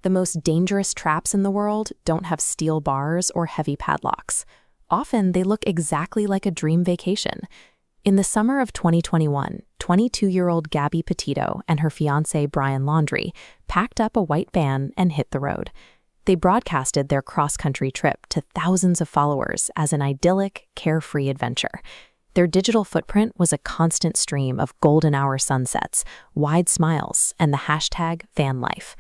The most dangerous traps in the world don't have steel bars or heavy padlocks. Often, they look exactly like a dream vacation. In the summer of 2021, 22-year-old Gabby Petito and her fiancé Brian Laundrie packed up a white van and hit the road. They broadcasted their cross-country trip to thousands of followers as an idyllic, carefree adventure. Their digital footprint was a constant stream of golden hour sunsets, wide smiles, and the hashtag #vanlife.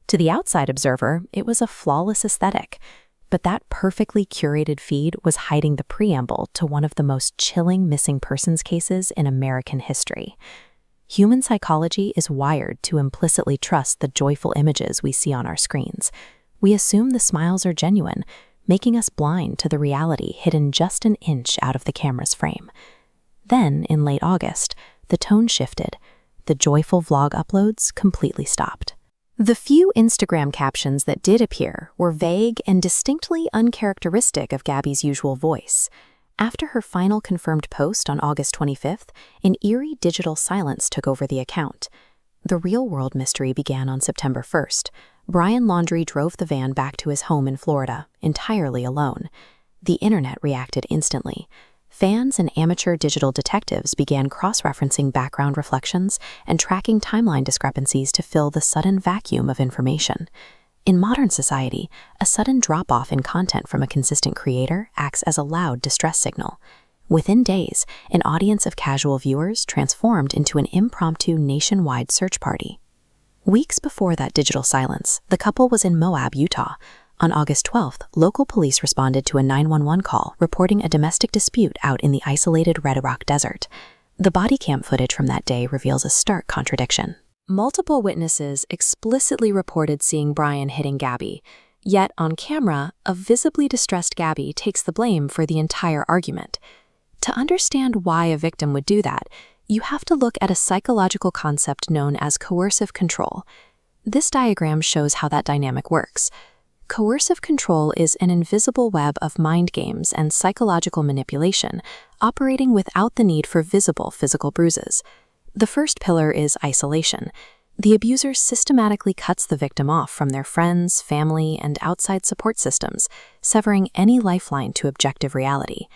To the outside observer, it was a flawless aesthetic. But that perfectly curated feed was hiding the preamble to one of the most chilling missing persons cases in American history. Human psychology is wired to implicitly trust the joyful images we see on our screens. We assume the smiles are genuine, making us blind to the reality hidden just an inch out of the camera's frame. Then, in late August, the tone shifted. The joyful vlog uploads completely stopped. The few Instagram captions that did appear were vague and distinctly uncharacteristic of Gabby's usual voice. After her final confirmed post on August 25th, an eerie digital silence took over the account. The real-world mystery began on September 1st. Brian Laundrie drove the van back to his home in Florida, entirely alone. The internet reacted instantly. Fans and amateur digital detectives began cross-referencing background reflections and tracking timeline discrepancies to fill the sudden vacuum of information. In modern society, a sudden drop-off in content from a consistent creator acts as a loud distress signal. Within days, an audience of casual viewers transformed into an impromptu nationwide search party. Weeks before that digital silence, the couple was in Moab, Utah. On August 12th, local police responded to a 911 call reporting a domestic dispute out in the isolated Red Rock Desert. The body cam footage from that day reveals a stark contradiction. Multiple witnesses explicitly reported seeing Brian hitting Gabby, yet on camera, a visibly distressed Gabby takes the blame for the entire argument. To understand why a victim would do that, you have to look at a psychological concept known as coercive control. This diagram shows how that dynamic works. Coercive control is an invisible web of mind games and psychological manipulation, operating without the need for visible physical bruises. The first pillar is isolation. The abuser systematically cuts the victim off from their friends, family, and outside support systems, severing any lifeline to objective reality.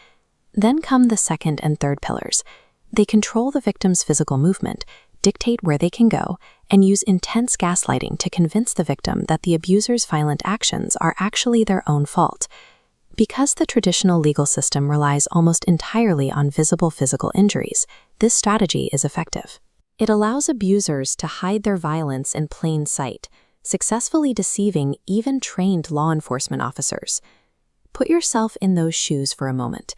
Then come the second and third pillars. They control the victim's physical movement, dictate where they can go, and use intense gaslighting to convince the victim that the abuser's violent actions are actually their own fault. Because the traditional legal system relies almost entirely on visible physical injuries, this strategy is effective. It allows abusers to hide their violence in plain sight, successfully deceiving even trained law enforcement officers. Put yourself in those shoes for a moment.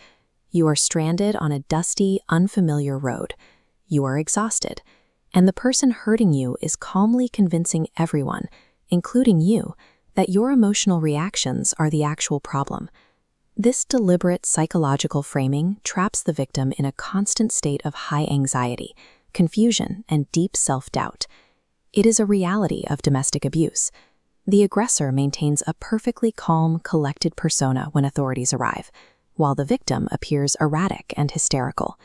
You are stranded on a dusty, unfamiliar road. You are exhausted, and the person hurting you is calmly convincing everyone, including you, that your emotional reactions are the actual problem. This deliberate psychological framing traps the victim in a constant state of high anxiety, confusion, and deep self-doubt. It is a reality of domestic abuse. The aggressor maintains a perfectly calm, collected persona when authorities arrive, while the victim appears erratic and hysterical.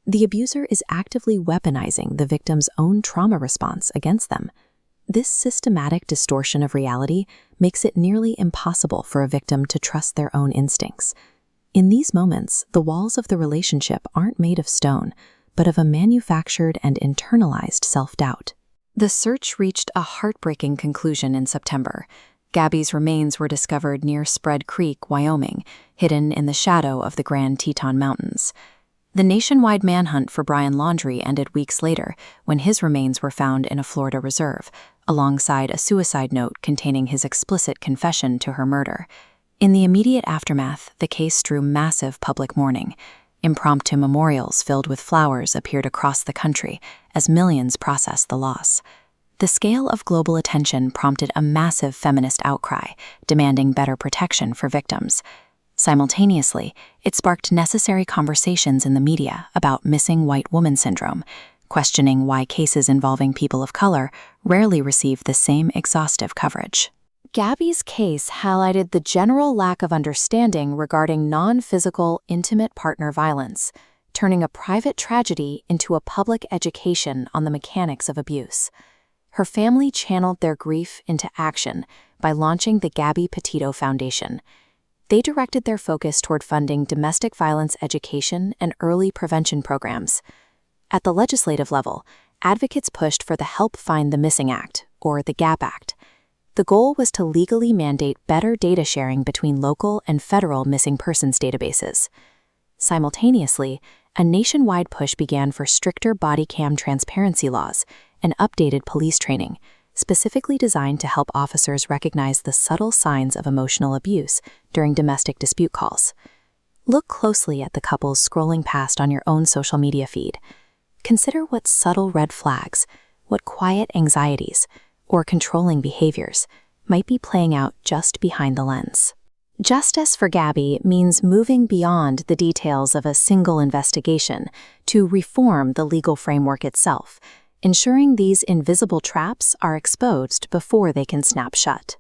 The abuser is actively weaponizing the victim's own trauma response against them. This systematic distortion of reality makes it nearly impossible for a victim to trust their own instincts. In these moments, the walls of the relationship aren't made of stone, but of a manufactured and internalized self-doubt. The search reached a heartbreaking conclusion in September. Gabby's remains were discovered near Spread Creek, Wyoming, hidden in the shadow of the Grand Teton Mountains. The nationwide manhunt for Brian Laundrie ended weeks later when his remains were found in a Florida reserve, alongside a suicide note containing his explicit confession to her murder. In the immediate aftermath, the case drew massive public mourning. Impromptu memorials filled with flowers appeared across the country as millions processed the loss. The scale of global attention prompted a massive feminist outcry, demanding better protection for victims. Simultaneously, it sparked necessary conversations in the media about missing white woman syndrome, questioning why cases involving people of color rarely receive the same exhaustive coverage. Gabby's case highlighted the general lack of understanding regarding non-physical, intimate partner violence, turning a private tragedy into a public education on the mechanics of abuse. Her family channeled their grief into action by launching the Gabby Petito Foundation. They directed their focus toward funding domestic violence education and early prevention programs. At the legislative level, advocates pushed for the Help Find the Missing Act, or the GAP Act. The goal was to legally mandate better data sharing between local and federal missing persons databases. Simultaneously, a nationwide push began for stricter body cam transparency laws and updated police training, specifically designed to help officers recognize the subtle signs of emotional abuse during domestic dispute calls. Look closely at the couples scrolling past on your own social media feed. Consider what subtle red flags, what quiet anxieties, or controlling behaviors might be playing out just behind the lens. Justice for Gabby means moving beyond the details of a single investigation to reform the legal framework itself, ensuring these invisible traps are exposed before they can snap shut.